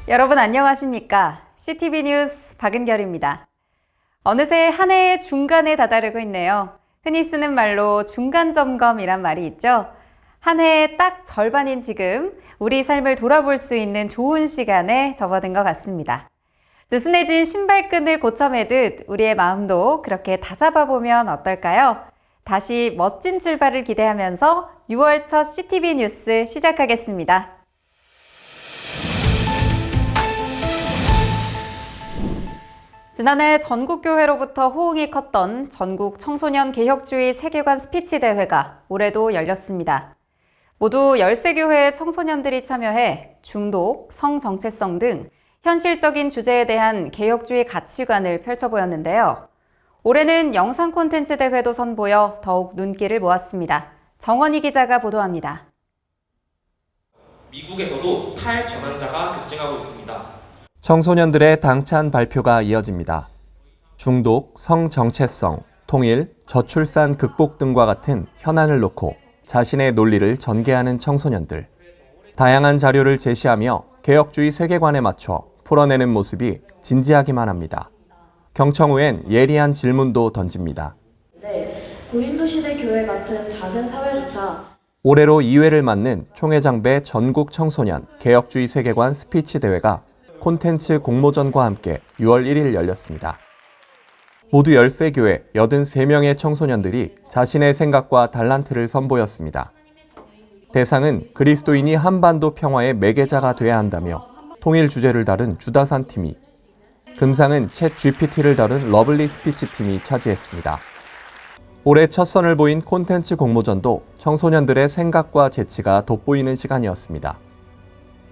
여러분 안녕하십니까? CTV 뉴스 박은결입니다. 어느새 한 해의 중간에 다다르고 있네요. 흔히 쓰는 말로 중간점검이란 말이 있죠. 한 해의 딱 절반인 지금 우리 삶을 돌아볼 수 있는 좋은 시간에 접어든 것 같습니다. 느슨해진 신발끈을 고쳐매듯 우리의 마음도 그렇게 다잡아보면 어떨까요? 다시 멋진 출발을 기대하면서 6월 첫 CTV 뉴스 시작하겠습니다. 지난해 전국교회로부터 호응이 컸던 전국 청소년 개혁주의 세계관 스피치 대회가 올해도 열렸습니다. 모두 13교회의 청소년들이 참여해 중독, 성정체성 등 현실적인 주제에 대한 개혁주의 가치관을 펼쳐보였는데요. 올해는 영상 콘텐츠 대회도 선보여 더욱 눈길을 모았습니다. 정원희 기자가 보도합니다. 미국에서도 탈전환자가 급증하고 있습니다. 청소년들의 당찬 발표가 이어집니다. 중독, 성정체성, 통일, 저출산 극복 등과 같은 현안을 놓고 자신의 논리를 전개하는 청소년들. 다양한 자료를 제시하며 개혁주의 세계관에 맞춰 풀어내는 모습이 진지하기만 합니다. 경청 후엔 예리한 질문도 던집니다. 고린도 시대 교회 같은 작은 사회조차 올해로 2회를 맞는 총회장배 전국 청소년 개혁주의 세계관 스피치 대회가 콘텐츠 공모전과 함께 6월 1일 열렸습니다. 모두 13교회 83명의 청소년들이 자신의 생각과 달란트를 선보였습니다. 대상은 그리스도인이 한반도 평화의 매개자가 돼야 한다며 통일 주제를 다룬 주다산 팀이, 금상은 챗 GPT를 다룬 러블리 스피치 팀이 차지했습니다. 올해 첫 선을 보인 콘텐츠 공모전도 청소년들의 생각과 재치가 돋보이는 시간이었습니다.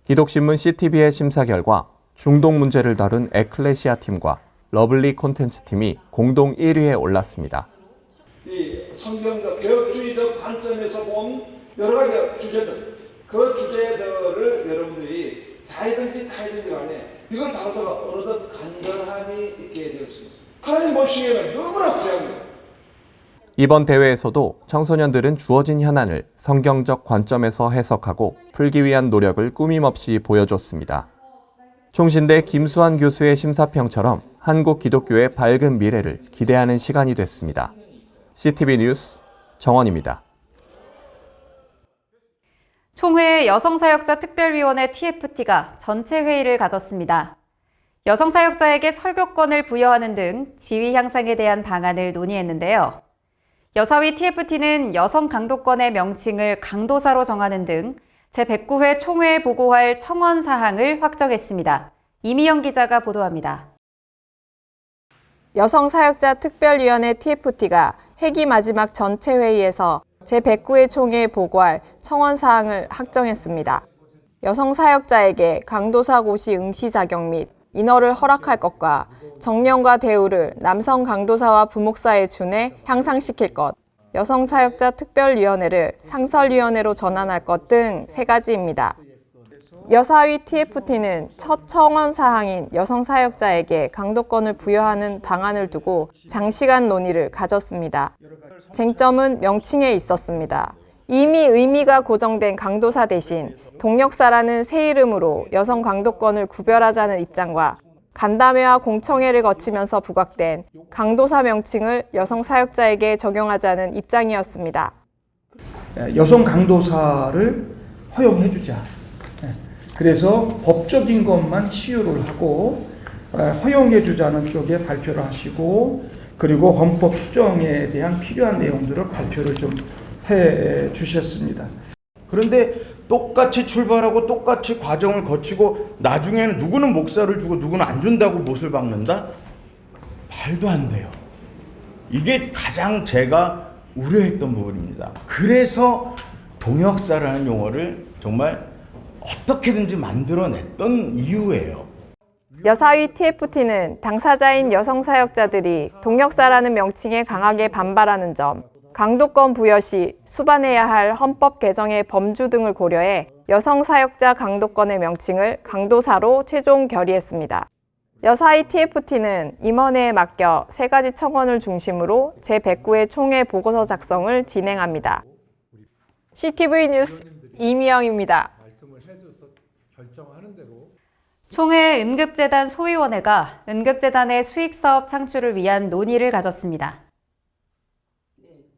기독신문 CTV의 심사 결과 중독 문제를 다룬 에클레시아 팀과 러블리 콘텐츠 팀이 공동 1위에 올랐습니다. 이 성경적 개혁주의적 관점에서 본 여러 가지 주제들, 그 주제들을 여러분들이 자이든지 타이든지 간에 이걸 다루다가 어느덧 간절함이 있게 되었습니다. 하나님 보시기에는 너무나 귀합니다. 이번 대회에서도 청소년들은 주어진 현안을 성경적 관점에서 해석하고 풀기 위한 노력을 꾸밈없이 보여줬습니다. 총신대 김수환 교수의 심사평처럼 한국 기독교의 밝은 미래를 기대하는 시간이 됐습니다. CTV 뉴스 정원입니다. 총회 여성사역자 특별위원회 TFT가 전체 회의를 가졌습니다. 여성사역자에게 설교권을 부여하는 등 지위 향상에 대한 방안을 논의했는데요. 여사위 TFT는 여성 강도권의 명칭을 강도사로 정하는 등 제109회 총회에 보고할 청원 사항을 확정했습니다. 이미영 기자가 보도합니다. 여성사역자 특별위원회 TFT가 회기 마지막 전체 회의에서 제109회 총회에 보고할 청원 사항을 확정했습니다. 여성사역자에게 강도사 고시 응시 자격 및 인허를 허락할 것과 정령과 대우를 남성 강도사와 부목사에 준해 향상시킬 것, 여성사역자 특별위원회를 상설위원회로 전환할 것 등 3가지입니다. 여사위 TFT는 첫 청원 사항인 여성사역자에게 강도권을 부여하는 방안을 두고 장시간 논의를 가졌습니다. 쟁점은 명칭에 있었습니다. 이미 의미가 고정된 강도사 대신 동역사라는 새 이름으로 여성 강도권을 구별하자는 입장과 간담회와 공청회를 거치면서 부각된 강도사 명칭을 여성 사역자에게 적용하자는 입장이었습니다. 여성 강도사를 허용해주자. 그래서 법적인 것만 치유를 하고 허용해주자는 쪽에 발표를 하시고, 그리고 헌법 수정에 대한 필요한 내용들을 발표를 좀 해주셨습니다. 그런데 똑같이 출발하고 똑같이 과정을 거치고 나중에는 누구는 목사를 주고 누구는 안 준다고 못을 박는다? 말도 안 돼요. 이게 가장 제가 우려했던 부분입니다. 그래서 동역사라는 용어를 정말 어떻게든지 만들어냈던 이유예요. 여사위 TFT는 당사자인 여성 사역자들이 동역사라는 명칭에 강하게 반발하는 점, 강도권 부여 시 수반해야 할 헌법 개정의 범주 등을 고려해 여성 사역자 강도권의 명칭을 강도사로 최종 결의했습니다. 여사위 TFT는 임원회에 맡겨 3가지 청원을 중심으로 제109회 총회 보고서 작성을 진행합니다. CTV 뉴스 이미영입니다. 총회 응급재단 소위원회가 응급재단의 수익사업 창출을 위한 논의를 가졌습니다.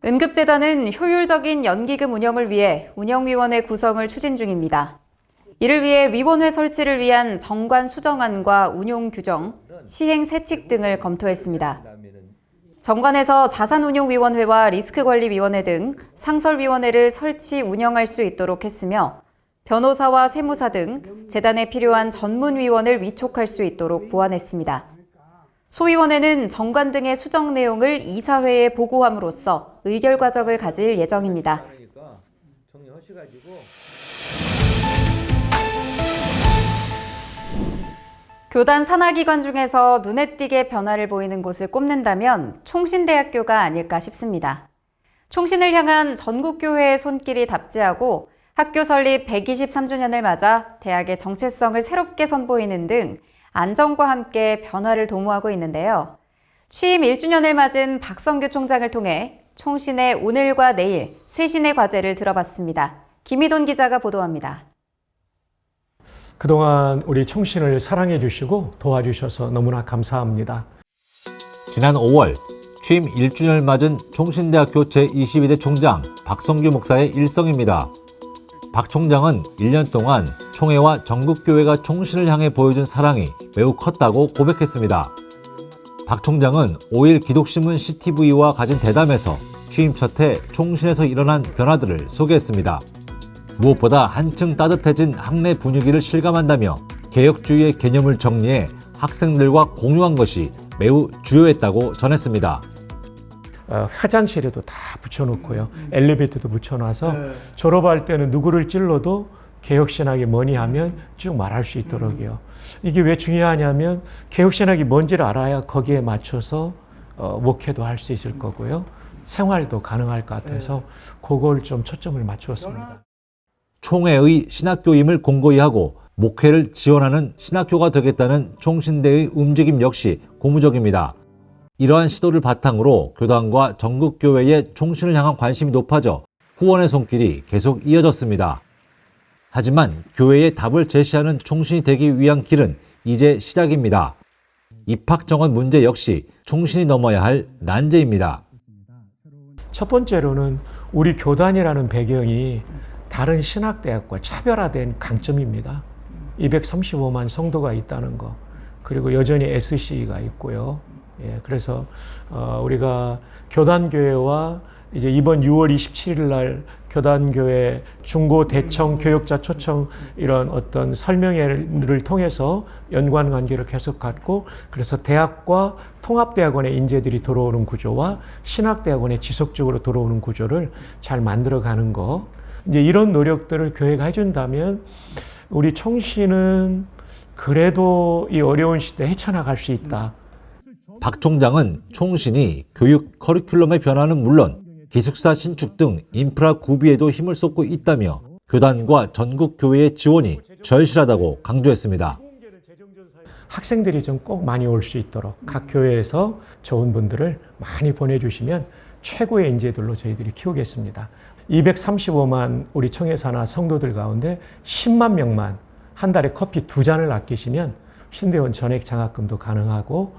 응급재단은 효율적인 연기금 운영을 위해 운영위원회 구성을 추진 중입니다. 이를 위해 위원회 설치를 위한 정관 수정안과 운용 규정, 시행 세칙 등을 검토했습니다. 정관에서 자산운용위원회와 리스크관리위원회 등 상설위원회를 설치 운영할 수 있도록 했으며 변호사와 세무사 등 재단에 필요한 전문위원을 위촉할 수 있도록 보완했습니다. 소위원회는 정관 등의 수정 내용을 이사회에 보고함으로써 의결 과정을 가질 예정입니다. 교단 산하기관 중에서 눈에 띄게 변화를 보이는 곳을 꼽는다면 총신대학교가 아닐까 싶습니다. 총신을 향한 전국교회의 손길이 답지하고 학교 설립 123주년을 맞아 대학의 정체성을 새롭게 선보이는 등 안정과 함께 변화를 도모하고 있는데요. 취임 1주년을 맞은 박성규 총장을 통해 총신의 오늘과 내일 쇄신의 과제를 들어봤습니다. 김희돈 기자가 보도합니다. 그동안 우리 총신을 사랑해 주시고 도와주셔서 너무나 감사합니다. 지난 5월 취임 1주년을 맞은 총신대학교 제22대 총장 박성규 목사의 일성입니다. 박 총장은 1년 동안 총회와 전국교회가 총신을 향해 보여준 사랑이 매우 컸다고 고백했습니다. 박 총장은 5일 기독신문 CTV와 가진 대담에서 취임 첫 해 총신에서 일어난 변화들을 소개했습니다. 무엇보다 한층 따뜻해진 학내 분위기를 실감한다며 개혁주의의 개념을 정리해 학생들과 공유한 것이 매우 주요했다고 전했습니다. 화장실에도 다 붙여놓고요. 엘리베이터도 붙여놔서 졸업할 때는 누구를 찔러도 개혁신학이 뭐니 하면 쭉 말할 수 있도록요. 이게 왜 중요하냐면 개혁신학이 뭔지를 알아야 거기에 맞춰서 목회도 할 수 있을 거고요. 생활도 가능할 것 같아서 그걸 좀 초점을 맞추었습니다. 총회의 신학교임을 공고히 하고 목회를 지원하는 신학교가 되겠다는 총신대의 움직임 역시 고무적입니다. 이러한 시도를 바탕으로 교단과 전국교회의 총신을 향한 관심이 높아져 후원의 손길이 계속 이어졌습니다. 하지만 교회의 답을 제시하는 총신이 되기 위한 길은 이제 시작입니다. 입학 정원 문제 역시 총신이 넘어야 할 난제입니다. 첫 번째로는 우리 교단이라는 배경이 다른 신학대학과 차별화된 강점입니다. 235만 성도가 있다는 거, 그리고 여전히 SC가 있고요. 그래서 우리가 교단교회와 이제 이번 6월 27일 날 교단교회 중고 대청 교역자 초청 이런 어떤 설명회를 통해서 연관 관계를 계속 갖고, 그래서 대학과 통합대학원의 인재들이 들어오는 구조와 신학대학원에 지속적으로 들어오는 구조를 잘 만들어가는 거, 이제 이런 노력들을 교회가 해준다면 우리 총신은 그래도 이 어려운 시대에 헤쳐나갈 수 있다. 박 총장은 총신이 교육 커리큘럼의 변화는 물론 기숙사 신축 등 인프라 구비에도 힘을 쏟고 있다며 교단과 전국 교회의 지원이 절실하다고 강조했습니다. 학생들이 좀 꼭 많이 올 수 있도록 각 교회에서 좋은 분들을 많이 보내주시면 최고의 인재들로 저희들이 키우겠습니다. 235만 우리 청해사나 성도들 가운데 10만 명만 한 달에 커피 2잔을 아끼시면 신대원 전액 장학금도 가능하고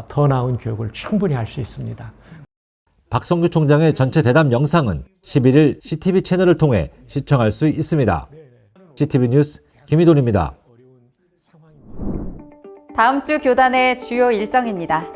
더 나은 교육을 충분히 할 수 있습니다. 박성규 총장의 전체 대담 영상은 11일 CTV 채널을 통해 시청할 수 있습니다. CTV 뉴스 김희돈입니다. 다음 주 교단의 주요 일정입니다.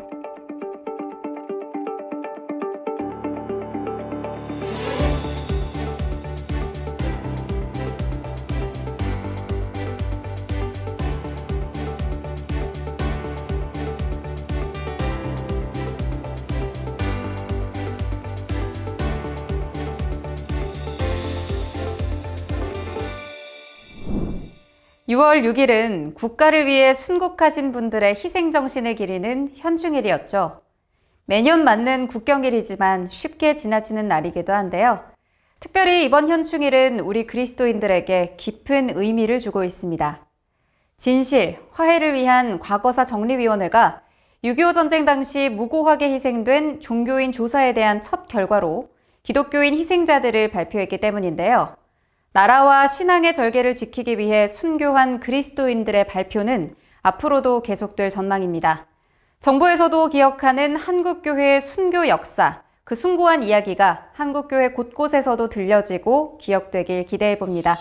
(6월 6일은) 국가를 위해 순국하신 분들의 희생정신을 기리는 현충일이었죠. 매년 맞는 국경일이지만 쉽게 지나치는 날이기도 한데요. 특별히 이번 현충일은 우리 그리스도인들에게 깊은 의미를 주고 있습니다. 진실, 화해를 위한 과거사 정리위원회가 6.25 전쟁 당시 무고하게 희생된 종교인 조사에 대한 첫 결과로 기독교인 희생자들을 발표했기 때문인데요. 나라와 신앙의 절개를 지키기 위해 순교한 그리스도인들의 발표는 앞으로도 계속될 전망입니다. 정부에서도 기억하는 한국교회의 순교 역사, 그 숭고한 이야기가 한국교회 곳곳에서도 들려지고 기억되길 기대해봅니다.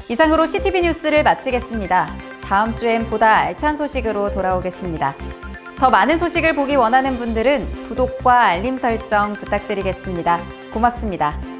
이상으로 CTV 뉴스를 마치겠습니다. 다음 주엔 보다 알찬 소식으로 돌아오겠습니다. 더 많은 소식을 보기 원하는 분들은 구독과 알림 설정 부탁드리겠습니다. 고맙습니다.